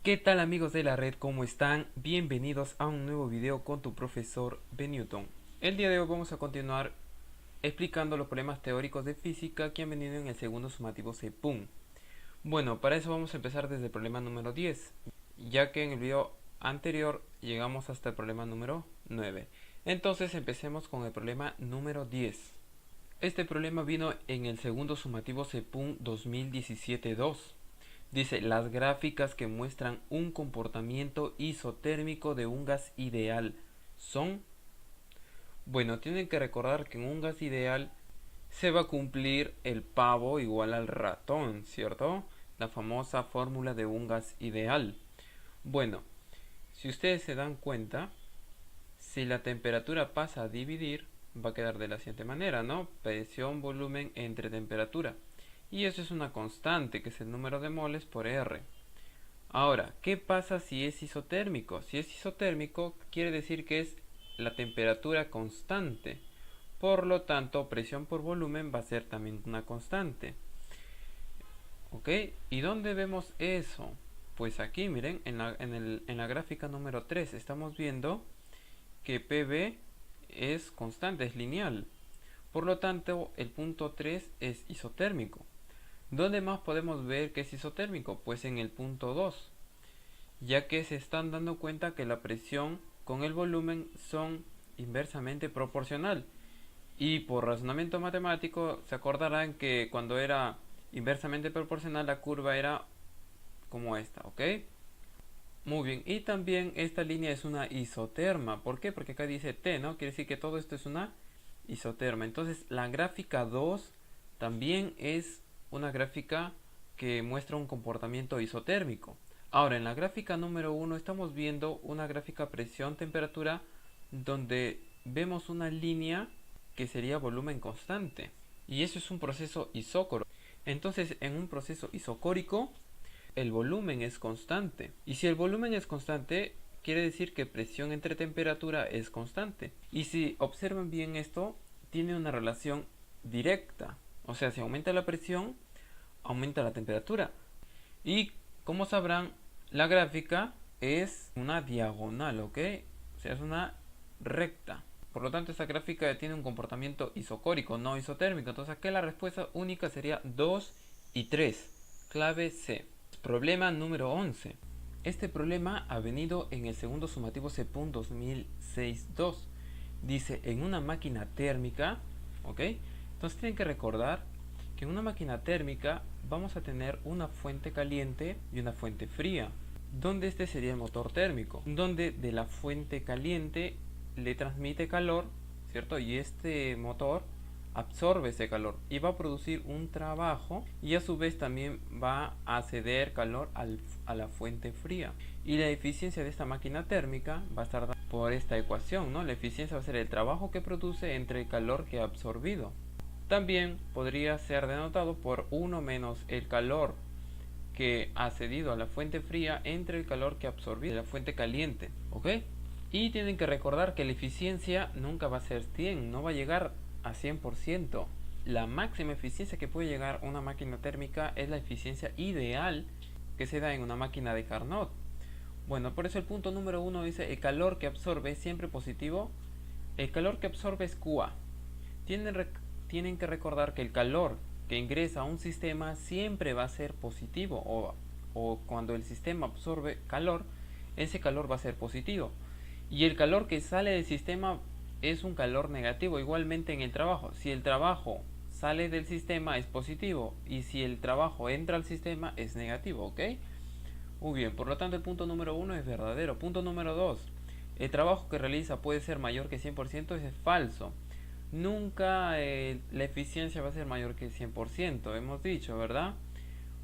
¿Qué tal amigos de la red? ¿Cómo están? Bienvenidos a un nuevo video con tu profesor Ben Newton. El día de hoy vamos a continuar explicando los problemas teóricos de física que han venido en el segundo sumativo CEPUM. Bueno, para eso vamos a empezar desde el problema número 10, ya que en el video anterior llegamos hasta el problema número 9. Entonces empecemos con el problema número 10. Este problema vino en el segundo sumativo CEPUM 2017-2. Dice, las gráficas que muestran un comportamiento isotérmico de un gas ideal son... Bueno, tienen que recordar que en un gas ideal se va a cumplir el pavo igual al ratón, ¿cierto? La famosa fórmula de un gas ideal. Bueno, si ustedes se dan cuenta, si la temperatura pasa a dividir, va a quedar de la siguiente manera, ¿no? Presión, volumen entre temperatura. Y eso es una constante, que es el número de moles por R. Ahora, ¿qué pasa si es isotérmico? Si es isotérmico, quiere decir que es la temperatura constante. Por lo tanto, presión por volumen va a ser también una constante. ¿Ok? ¿Y dónde vemos eso? Pues aquí, miren, en la gráfica número 3 estamos viendo que PV es constante, es lineal. Por lo tanto, el punto 3 es isotérmico. ¿Dónde más podemos ver que es isotérmico? Pues en el punto 2, ya que se están dando cuenta que la presión con el volumen son inversamente proporcional. Y por razonamiento matemático se acordarán que cuando era inversamente proporcional la curva era como esta, ¿ok? Muy bien, y también esta línea es una isoterma. ¿Por qué? Porque acá dice T, ¿no? Quiere decir que todo esto es una isoterma. Entonces la gráfica 2 también es una gráfica que muestra un comportamiento isotérmico. Ahora, en la gráfica número 1 estamos viendo una gráfica presión-temperatura donde vemos una línea que sería volumen constante. Y eso es un proceso isócoro. Entonces, en un proceso isocórico, el volumen es constante. Y si el volumen es constante, quiere decir que presión entre temperatura es constante. Y si observan bien esto, tiene una relación directa. O sea, si aumenta la presión, aumenta la temperatura. Y como sabrán, la gráfica es una diagonal, ¿ok? O sea, es una recta. Por lo tanto, esta gráfica tiene un comportamiento isocórico, no isotérmico. Entonces, aquí la respuesta única sería 2 y 3. Clave C. Problema número 11. Este problema ha venido en el segundo sumativo CEPUM 2006-2. Dice, en una máquina térmica, ¿ok? Entonces tienen que recordar que en una máquina térmica vamos a tener una fuente caliente y una fuente fría, donde este sería el motor térmico, donde de la fuente caliente le transmite calor, ¿cierto? Y este motor absorbe ese calor y va a producir un trabajo, y a su vez también va a ceder calor a la fuente fría. Y la eficiencia de esta máquina térmica va a estar por esta ecuación, ¿no? La eficiencia va a ser el trabajo que produce entre el calor que ha absorbido. También podría ser denotado por 1 menos el calor que ha cedido a la fuente fría entre el calor que ha absorbido de la fuente caliente, ¿ok? Y tienen que recordar que la eficiencia nunca va a ser 100, no va a llegar a 100%. La máxima eficiencia que puede llegar una máquina térmica es la eficiencia ideal que se da en una máquina de Carnot. Bueno, por eso el punto número 1 dice, el calor que absorbe es siempre positivo. El calor que absorbe es QA. Tienen que recordar que el calor que ingresa a un sistema siempre va a ser positivo, o cuando el sistema absorbe calor, ese calor va a ser positivo. Y el calor que sale del sistema es un calor negativo. Igualmente en el trabajo, si el trabajo sale del sistema es positivo, y si el trabajo entra al sistema es negativo, ¿ok? Muy bien, por lo tanto el punto número 1 es verdadero. Punto número 2, el trabajo que realiza puede ser mayor que 100%, es falso. Nunca la eficiencia va a ser mayor que el 100%, hemos dicho, ¿verdad?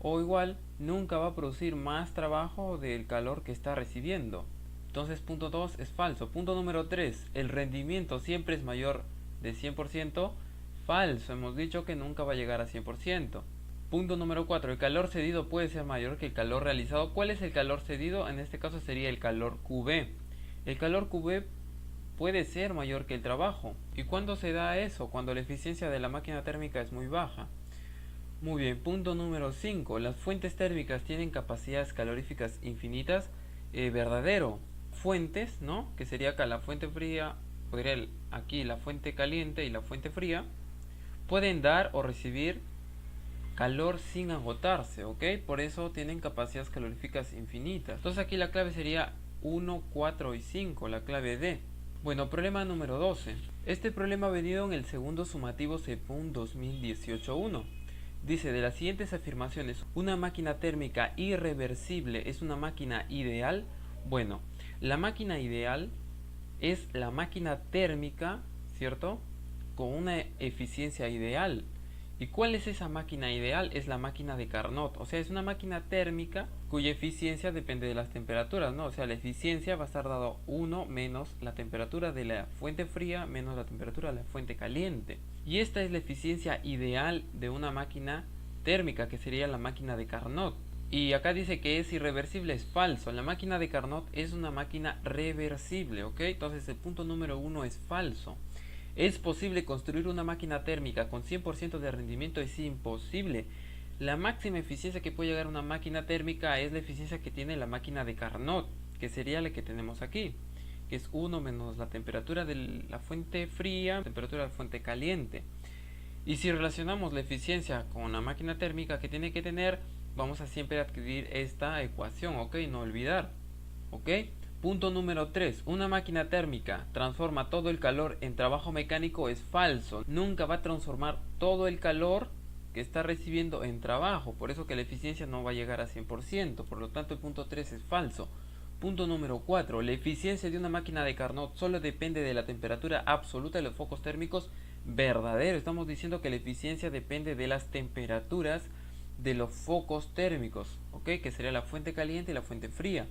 O igual, nunca va a producir más trabajo del calor que está recibiendo. Entonces, punto 2 es falso. Punto número 3, el rendimiento siempre es mayor de 100%. Falso, hemos dicho que nunca va a llegar a 100%. Punto número 4, el calor cedido puede ser mayor que el calor realizado. ¿Cuál es el calor cedido? En este caso sería el calor QB. El calor QB puede ser mayor que el trabajo. ¿Y cuándo se da eso? Cuando la eficiencia de la máquina térmica es muy baja. Muy bien, punto número 5. Las fuentes térmicas tienen capacidades caloríficas infinitas. Verdadero. Fuentes, ¿no? Que sería acá la fuente fría, podría aquí la fuente caliente y la fuente fría, pueden dar o recibir calor sin agotarse, ¿ok? Por eso tienen capacidades caloríficas infinitas. Entonces aquí la clave sería 1, 4 y 5, la clave D. Bueno, problema número 12. Este problema ha venido en el segundo sumativo CEPUN 2018-1. Dice, de las siguientes afirmaciones, ¿una máquina térmica irreversible es una máquina ideal? Bueno, la máquina ideal es la máquina térmica, ¿cierto? Con una eficiencia ideal. ¿Y cuál es esa máquina ideal? Es la máquina de Carnot. O sea, es una máquina térmica cuya eficiencia depende de las temperaturas, ¿no? O sea, la eficiencia va a estar dado 1 menos la temperatura de la fuente fría menos la temperatura de la fuente caliente. Y esta es la eficiencia ideal de una máquina térmica, que sería la máquina de Carnot. Y acá dice que es irreversible, es falso. La máquina de Carnot es una máquina reversible, ¿ok? Entonces el punto número 1 es falso. ¿Es posible construir una máquina térmica con 100% de rendimiento? Es imposible. La máxima eficiencia que puede llegar una máquina térmica es la eficiencia que tiene la máquina de Carnot, que sería la que tenemos aquí, que es 1 menos la temperatura de la fuente fría, temperatura de la fuente caliente. Y si relacionamos la eficiencia con la máquina térmica que tiene que tener, vamos a siempre adquirir esta ecuación, ¿ok? No olvidar, ¿ok? Punto número 3. Una máquina térmica transforma todo el calor en trabajo mecánico es falso. Nunca va a transformar todo el calor que está recibiendo en trabajo. Por eso que la eficiencia no va a llegar a 100%. Por lo tanto el punto 3 es falso. Punto número 4. La eficiencia de una máquina de Carnot solo depende de la temperatura absoluta de los focos térmicos. Verdadero. Estamos diciendo que la eficiencia depende de las temperaturas de los focos térmicos, ¿ok? Que sería la fuente caliente y la fuente fría.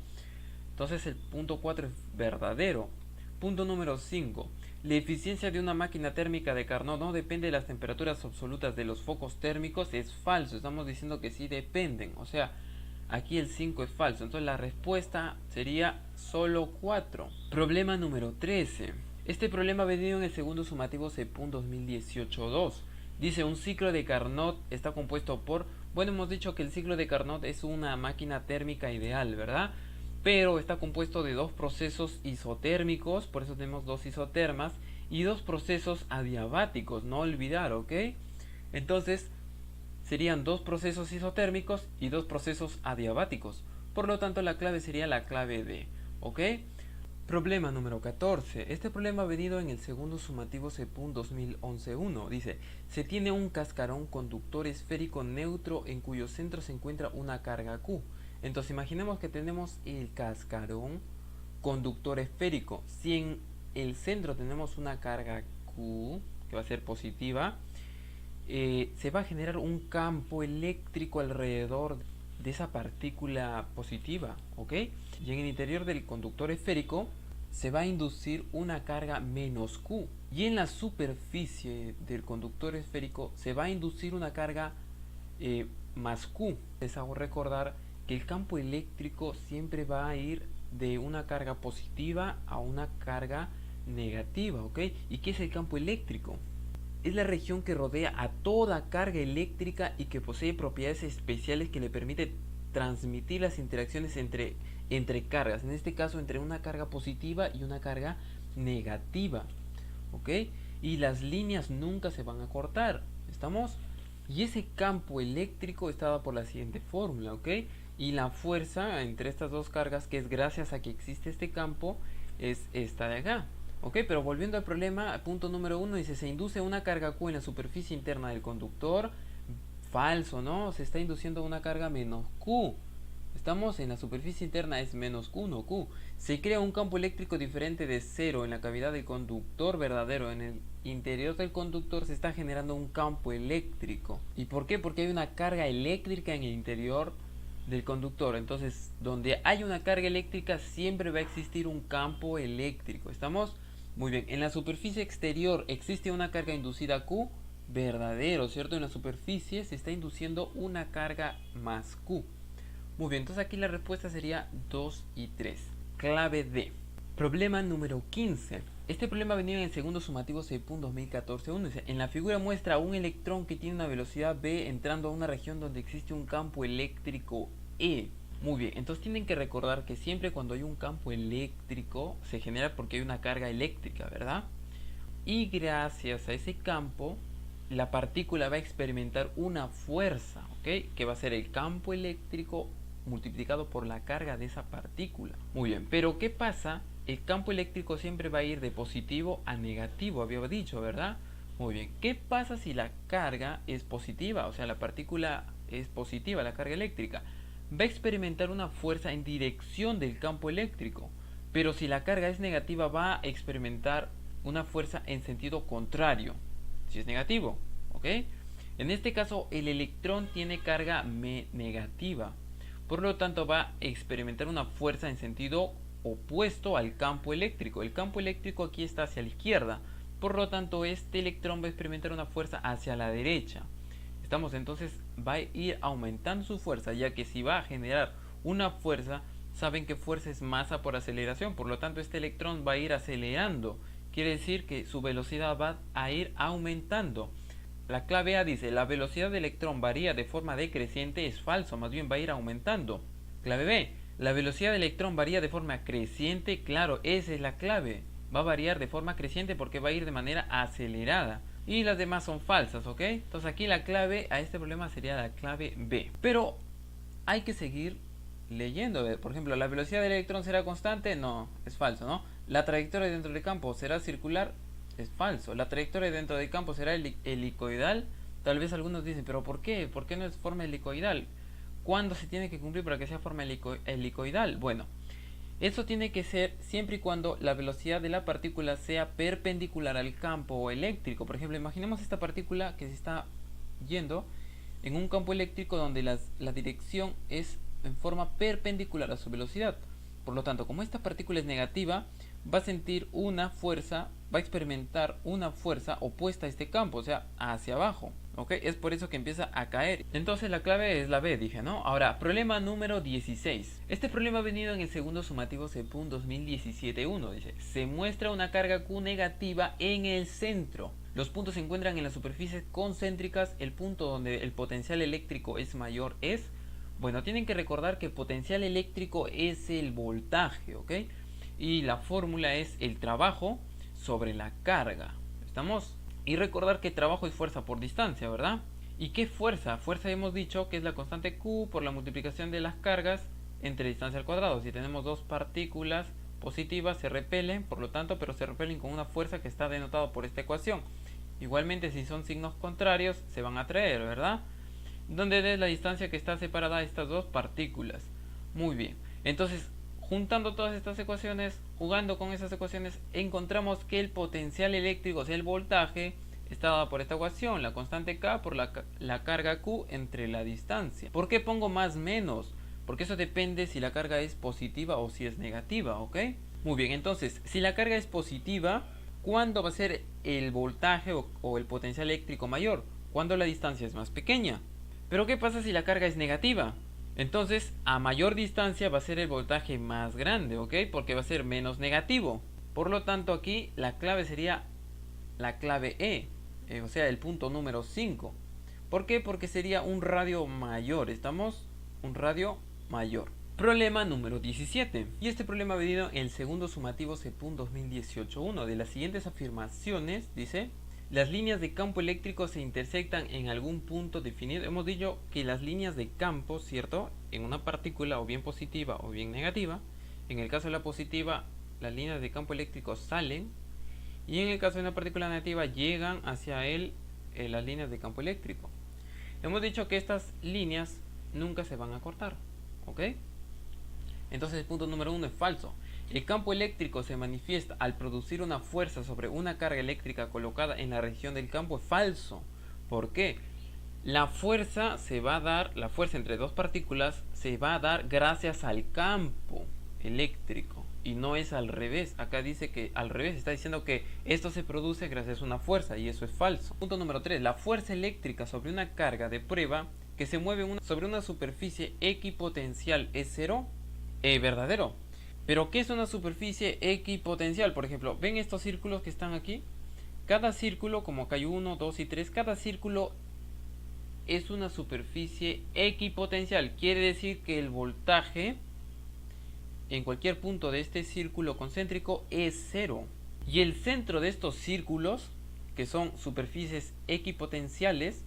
Entonces el punto 4 es verdadero. Punto número 5. La eficiencia de una máquina térmica de Carnot no depende de las temperaturas absolutas de los focos térmicos. Es falso. Estamos diciendo que sí dependen. O sea, aquí el 5 es falso. Entonces la respuesta sería solo 4. Problema número 13. Este problema ha venido en el segundo sumativo CEPUN 2018-2. Dice, un ciclo de Carnot está compuesto por... Bueno, hemos dicho que el ciclo de Carnot es una máquina térmica ideal, ¿verdad? Pero está compuesto de dos procesos isotérmicos, por eso tenemos dos isotermas, y dos procesos adiabáticos, no olvidar, ¿ok? Entonces, serían dos procesos isotérmicos y dos procesos adiabáticos. Por lo tanto, la clave sería la clave D, ¿ok? Problema número 14. Este problema ha venido en el segundo sumativo CEPUN 2011-1. Dice, se tiene un cascarón conductor esférico neutro en cuyo centro se encuentra una carga Q. Entonces imaginemos que tenemos el cascarón conductor esférico. Si en el centro tenemos una carga Q, que va a ser positiva, se va a generar un campo eléctrico alrededor de esa partícula positiva, ¿ok? Y en el interior del conductor esférico se va a inducir una carga menos Q. Y en la superficie del conductor esférico se va a inducir una carga más Q. Les hago recordar que el campo eléctrico siempre va a ir de una carga positiva a una carga negativa, ¿ok? ¿Y qué es el campo eléctrico? Es la región que rodea a toda carga eléctrica y que posee propiedades especiales que le permite transmitir las interacciones entre cargas, en este caso entre una carga positiva y una carga negativa, ¿ok? Y las líneas nunca se van a cortar, ¿estamos? Y ese campo eléctrico está dado por la siguiente fórmula, ¿ok? Y la fuerza entre estas dos cargas, que es gracias a que existe este campo, es esta de acá. Ok, pero volviendo al problema, punto número 1 dice, se induce una carga Q en la superficie interna del conductor. Falso, ¿no? Se está induciendo una carga menos Q. Estamos en la superficie interna, es menos Q, no Q. Se crea un campo eléctrico diferente de cero en la cavidad del conductor. Verdadero. En el interior del conductor se está generando un campo eléctrico. ¿Y por qué? Porque hay una carga eléctrica en el interior del conductor. Entonces, donde hay una carga eléctrica siempre va a existir un campo eléctrico. ¿Estamos? Muy bien. En la superficie exterior existe una carga inducida Q. Verdadero, ¿cierto? En la superficie se está induciendo una carga más Q. Muy bien, entonces aquí la respuesta sería 2 y 3. Clave D. Problema número 15. Este problema ha venido en el segundo sumativo CEPUN 2014-1. Dice, en la figura muestra un electrón que tiene una velocidad v entrando a una región donde existe un campo eléctrico E. Muy bien, entonces tienen que recordar que siempre cuando hay un campo eléctrico se genera porque hay una carga eléctrica, ¿verdad? Y gracias a ese campo, la partícula va a experimentar una fuerza, ¿ok? Que va a ser el campo eléctrico multiplicado por la carga de esa partícula. Muy bien, pero ¿qué pasa? El campo eléctrico siempre va a ir de positivo a negativo, había dicho, ¿verdad? Muy bien, ¿qué pasa si la carga es positiva? O sea, la partícula es positiva, la carga eléctrica. Va a experimentar una fuerza en dirección del campo eléctrico. Pero si la carga es negativa, va a experimentar una fuerza en sentido contrario. Si es negativo, ¿ok? En este caso, el electrón tiene carga negativa. Por lo tanto, va a experimentar una fuerza en sentido opuesto al campo eléctrico. El campo eléctrico aquí está hacia la izquierda. Por lo tanto, este electrón va a experimentar una fuerza hacia la derecha. Estamos entonces, va a ir aumentando su fuerza, ya que si va a generar una fuerza, saben que fuerza es masa por aceleración. Por lo tanto, este electrón va a ir acelerando. Quiere decir que su velocidad va a ir aumentando. La clave A dice, la velocidad del electrón varía de forma decreciente, es falso, más bien va a ir aumentando. Clave B, la velocidad del electrón varía de forma creciente, claro, esa es la clave. Va a variar de forma creciente porque va a ir de manera acelerada. Y las demás son falsas, ¿ok? Entonces aquí la clave a este problema sería la clave B. Pero hay que seguir leyendo. Por ejemplo, ¿la velocidad del electrón será constante? No, es falso, ¿no? ¿La trayectoria dentro del campo será circular? Es falso. ¿La trayectoria dentro del campo será helicoidal? Tal vez algunos dicen, ¿pero por qué? ¿Por qué no es forma helicoidal? ¿Cuándo se tiene que cumplir para que sea forma helicoidal? Bueno, eso tiene que ser siempre y cuando la velocidad de la partícula sea perpendicular al campo eléctrico. Por ejemplo, imaginemos esta partícula que se está yendo en un campo eléctrico donde la dirección es en forma perpendicular a su velocidad. Por lo tanto, como esta partícula es negativa, va a sentir una fuerza, va a experimentar una fuerza opuesta a este campo, o sea, hacia abajo. ¿Ok? Es por eso que empieza a caer. Entonces la clave es la B, dije, ¿no? Ahora, problema número 16. Este problema ha venido en el segundo sumativo CEPUN 2017-1. Dice, se muestra una carga Q negativa en el centro. Los puntos se encuentran en las superficies concéntricas. El punto donde el potencial eléctrico es mayor es... Bueno, tienen que recordar que el potencial eléctrico es el voltaje, ¿ok? Y la fórmula es el trabajo sobre la carga. ¿Estamos? Y recordar que trabajo es fuerza por distancia, ¿verdad? ¿Y qué fuerza? Fuerza hemos dicho que es la constante Q por la multiplicación de las cargas entre distancia al cuadrado. Si tenemos dos partículas positivas se repelen, por lo tanto, pero se repelen con una fuerza que está denotada por esta ecuación. Igualmente, si son signos contrarios, se van a atraer, ¿verdad? Donde es la distancia que está separada de estas dos partículas. Muy bien, entonces juntando todas estas ecuaciones, jugando con esas ecuaciones, encontramos que el potencial eléctrico, o sea el voltaje, está dado por esta ecuación, la constante K por la carga Q entre la distancia. ¿Por qué pongo más menos? Porque eso depende si la carga es positiva o si es negativa, ¿ok? Muy bien, entonces, si la carga es positiva, ¿cuándo va a ser el voltaje o el potencial eléctrico mayor? Cuando la distancia es más pequeña. Pero ¿qué pasa si la carga es negativa? Entonces, a mayor distancia va a ser el voltaje más grande, ¿ok? Porque va a ser menos negativo. Por lo tanto, aquí la clave sería la clave E, o sea, el punto número 5. ¿Por qué? Porque sería un radio mayor, ¿estamos? Un radio mayor. Problema número 17. Y este problema ha venido en el segundo sumativo CEPUN 2018-1. De las siguientes afirmaciones, dice... Las líneas de campo eléctrico se intersectan en algún punto definido. Hemos dicho que las líneas de campo, ¿cierto? En una partícula o bien positiva o bien negativa. En el caso de la positiva, las líneas de campo eléctrico salen. Y en el caso de una partícula negativa, llegan hacia él las líneas de campo eléctrico. Hemos dicho que estas líneas nunca se van a cortar. ¿Ok? Entonces el punto número 1 es falso. El campo eléctrico se manifiesta al producir una fuerza sobre una carga eléctrica colocada en la región del campo. Es falso. ¿Por qué? La fuerza se va a dar, la fuerza entre dos partículas se va a dar gracias al campo eléctrico y no es al revés. Acá dice que al revés, está diciendo que esto se produce gracias a una fuerza y eso es falso. Punto número 3. La fuerza eléctrica sobre una carga de prueba que se mueve sobre una superficie equipotencial es cero. Verdadero. Pero ¿qué es una superficie equipotencial? Por ejemplo, ¿ven estos círculos que están aquí? Cada círculo, como acá hay 1, 2 y 3, cada círculo es una superficie equipotencial. Quiere decir que el voltaje en cualquier punto de este círculo concéntrico es cero. Y el centro de estos círculos, que son superficies equipotenciales,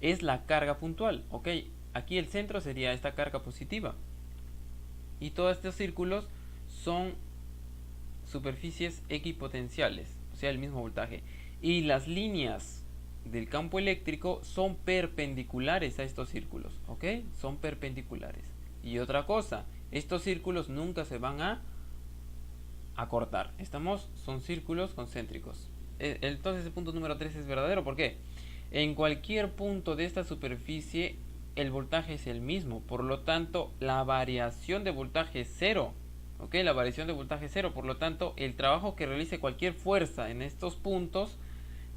es la carga puntual. Ok, aquí el centro sería esta carga positiva. Y todos estos círculos son superficies equipotenciales, o sea, el mismo voltaje. Y las líneas del campo eléctrico son perpendiculares a estos círculos, ¿ok? Son perpendiculares. Y otra cosa, estos círculos nunca se van a cortar. Son círculos concéntricos. Entonces el punto número 3 es verdadero. ¿Por qué? En cualquier punto de esta superficie el voltaje es el mismo. Por lo tanto, la variación de voltaje es cero. ¿Ok? La variación de voltaje es cero. Por lo tanto, el trabajo que realice cualquier fuerza en estos puntos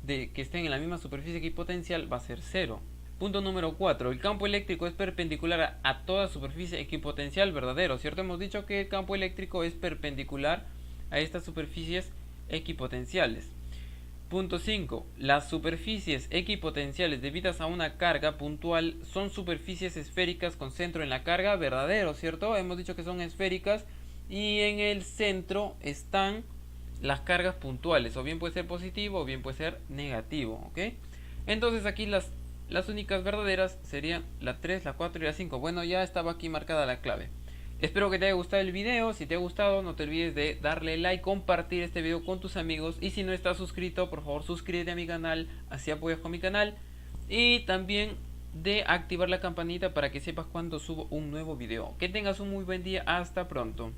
que estén en la misma superficie equipotencial va a ser cero. Punto número 4. El campo eléctrico es perpendicular a toda superficie equipotencial. Verdadero, ¿cierto? Hemos dicho que el campo eléctrico es perpendicular a estas superficies equipotenciales. Punto 5. Las superficies equipotenciales debidas a una carga puntual son superficies esféricas con centro en la carga. Verdadero, ¿cierto? Hemos dicho que son esféricas y en el centro están las cargas puntuales. O bien puede ser positivo o bien puede ser negativo, ¿ok? Entonces aquí las únicas verdaderas serían la 3, la 4 y la 5. Bueno, ya estaba aquí marcada la clave. Espero que te haya gustado el video. Si te ha gustado, no te olvides de darle like, compartir este video con tus amigos. Y si no estás suscrito, por favor suscríbete a mi canal, así apoyas con mi canal. Y también de activar la campanita para que sepas cuando subo un nuevo video. Que tengas un muy buen día. Hasta pronto.